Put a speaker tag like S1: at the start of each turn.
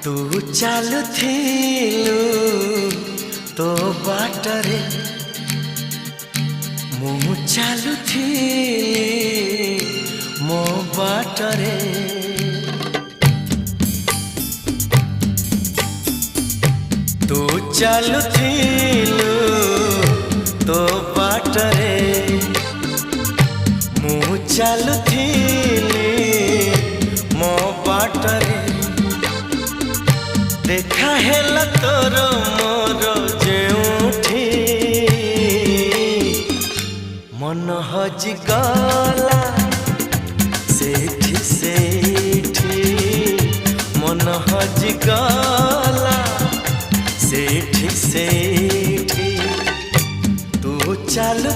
S1: तू चालुथिलु तो बाटरे मु चालुथिली मो बाटरे। तू चालुथिलु तो बाटरे मु चालुथिली मो बाटरे। देखा हेला तोर मोर जेउठी मन हजि गला सेठी सेठी मन हजि गला सेठी सेठी। तू चालु